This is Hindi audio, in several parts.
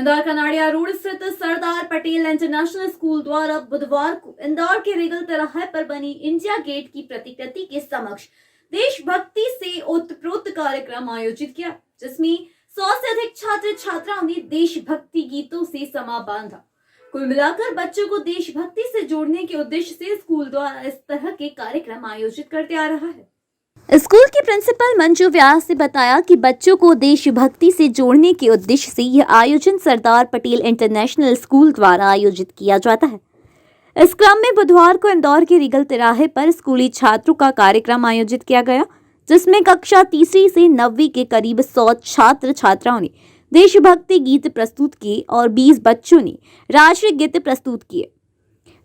इंदौर कनाड़िया रोड स्थित सरदार पटेल इंटरनेशनल स्कूल द्वारा बुधवार को इंदौर के रिगल तिराहे पर बनी इंडिया गेट की प्रतिकृति के समक्ष देशभक्ति से ओतप्रोत कार्यक्रम आयोजित किया, जिसमें 100 से अधिक छात्र छात्राओं ने देशभक्ति गीतों से समा बांधा। कुल मिलाकर बच्चों को देशभक्ति से जोड़ने के उद्देश्य से स्कूल द्वारा इस तरह के कार्यक्रम आयोजित करते आ रहा है। स्कूल के प्रिंसिपल मंजू व्यास ने बताया कि बच्चों को देशभक्ति से जोड़ने के उद्देश्य से यह आयोजन सरदार पटेल इंटरनेशनल स्कूल द्वारा आयोजित किया जाता है। इस क्रम में बुधवार को इंदौर के रिगल तिराहे पर स्कूली छात्रों का कार्यक्रम आयोजित किया गया, जिसमें कक्षा 3वीं से 9वीं के करीब 100 छात्र छात्राओं ने देशभक्ति गीत प्रस्तुत किए और 20 बच्चों ने राष्ट्रीय गीत प्रस्तुत किए।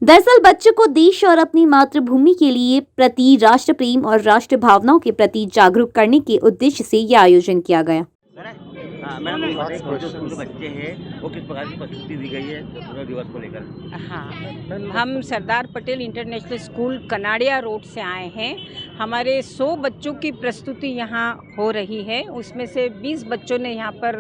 दरअसल बच्चों को देश और अपनी मातृभूमि के लिए प्रति राष्ट्र प्रेम और राष्ट्र भावनाओं के प्रति जागरूक करने के उद्देश्य से यह आयोजन किया गया। मैडम, जो स्कूल के बच्चे हैं वो किस प्रकार की प्रस्तुति दी गई है स्वतंत्रता दिवस को लेकर? हाँ, हम Sardar Patel international school Kanadia road से आए हैं। हमारे 100 बच्चों की प्रस्तुति यहाँ हो रही है। उसमें से 20 बच्चों ने यहाँ पर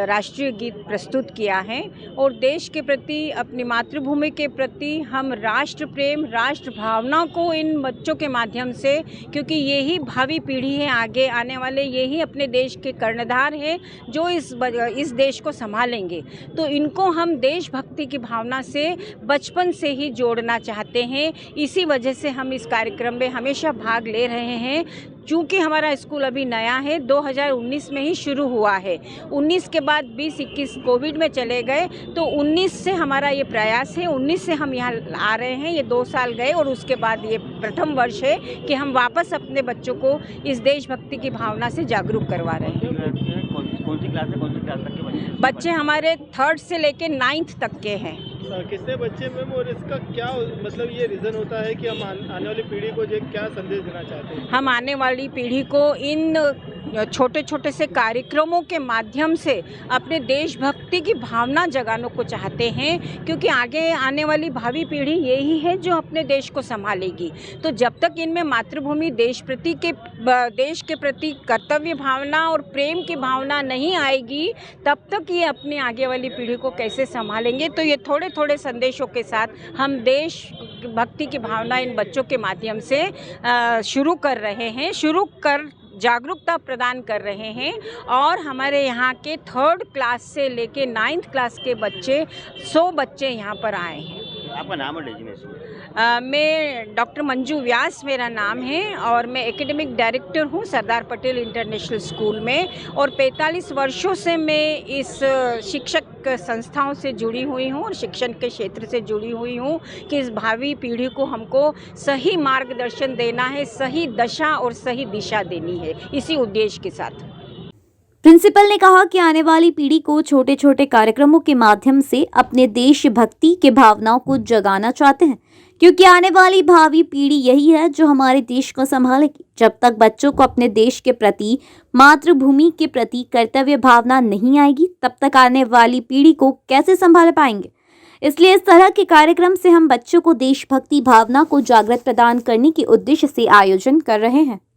राष्ट्रीय गीत प्रस्तुत किया है और देश के प्रति, अपनी मातृभूमि के प्रति हम राष्ट्र प्रेम, राष्ट्र भावना को इन बच्चों के माध्यम से, क्योंकि यही भावी पीढ़ी है, आगे आने वाले यही अपने देश के कर्णधार हैं जो इस देश को संभालेंगे, तो इनको हम देशभक्ति की भावना से बचपन से ही जोड़ना चाहते हैं। इसी वजह से हम इस कार्यक्रम में हमेशा भाग ले रहे हैं। चूँकि हमारा स्कूल अभी नया है, 2019 में ही शुरू हुआ है। 19 के बाद 20-21 कोविड में चले गए, तो 19 से हमारा ये प्रयास है। 19 से हम यहाँ आ रहे हैं, ये 2 साल गए और उसके बाद ये प्रथम वर्ष है कि हम वापस अपने बच्चों को इस देशभक्ति की भावना से जागरूक करवा रहे हैं। कौन सी क्लास तक के बच्चे हमारे 3rd से लेके 9th तक के हैं। कितने बच्चे मैम, और इसका क्या मतलब ये रीज़न होता है कि हम आने वाली पीढ़ी को जो क्या संदेश देना चाहते हैं? हम आने वाली पीढ़ी को इन छोटे छोटे से कार्यक्रमों के माध्यम से अपने देशभक्ति की भावना जगाने को चाहते हैं, क्योंकि आगे आने वाली भावी पीढ़ी यही है जो अपने देश को संभालेगी। तो जब तक इनमें मातृभूमि, देश के प्रति कर्तव्य भावना और प्रेम की भावना नहीं आएगी, तब तक ये अपनी आगे वाली पीढ़ी को कैसे संभालेंगे। तो ये थोड़े थोड़े संदेशों के साथ हम देश भक्ति की भावना इन बच्चों के माध्यम से शुरू कर रहे हैं, जागरूकता प्रदान कर रहे हैं। और हमारे यहाँ के 3rd क्लास से लेके 9th क्लास के बच्चे 100 बच्चे यहाँ पर आए हैं। आपका नाम और डेजिग्नेशन? मैं डॉक्टर मंजू व्यास मेरा नाम है और मैं एकेडमिक डायरेक्टर हूँ सरदार पटेल इंटरनेशनल स्कूल में, और 45 वर्षों से मैं इस शिक्षक संस्थाओं से जुड़ी हुई हूँ और शिक्षण के क्षेत्र से जुड़ी हुई हूँ कि इस भावी पीढ़ी को हमको सही मार्गदर्शन देना है, सही दशा और सही दिशा देनी है, इसी उद्देश्य के साथ। प्रिंसिपल ने कहा कि आने वाली पीढ़ी को छोटे छोटे कार्यक्रमों के माध्यम से अपने देशभक्ति के भावनाओं को जगाना चाहते हैं, क्योंकि आने वाली भावी पीढ़ी यही है जो हमारे देश को संभालेगी। जब तक बच्चों को अपने देश के प्रति, मातृभूमि के प्रति कर्तव्य भावना नहीं आएगी, तब तक आने वाली पीढ़ी को कैसे संभाल पाएंगे। इसलिए इस तरह के कार्यक्रम से हम बच्चों को देशभक्ति भावना को जागृत प्रदान करने के उद्देश्य से आयोजन कर रहे हैं।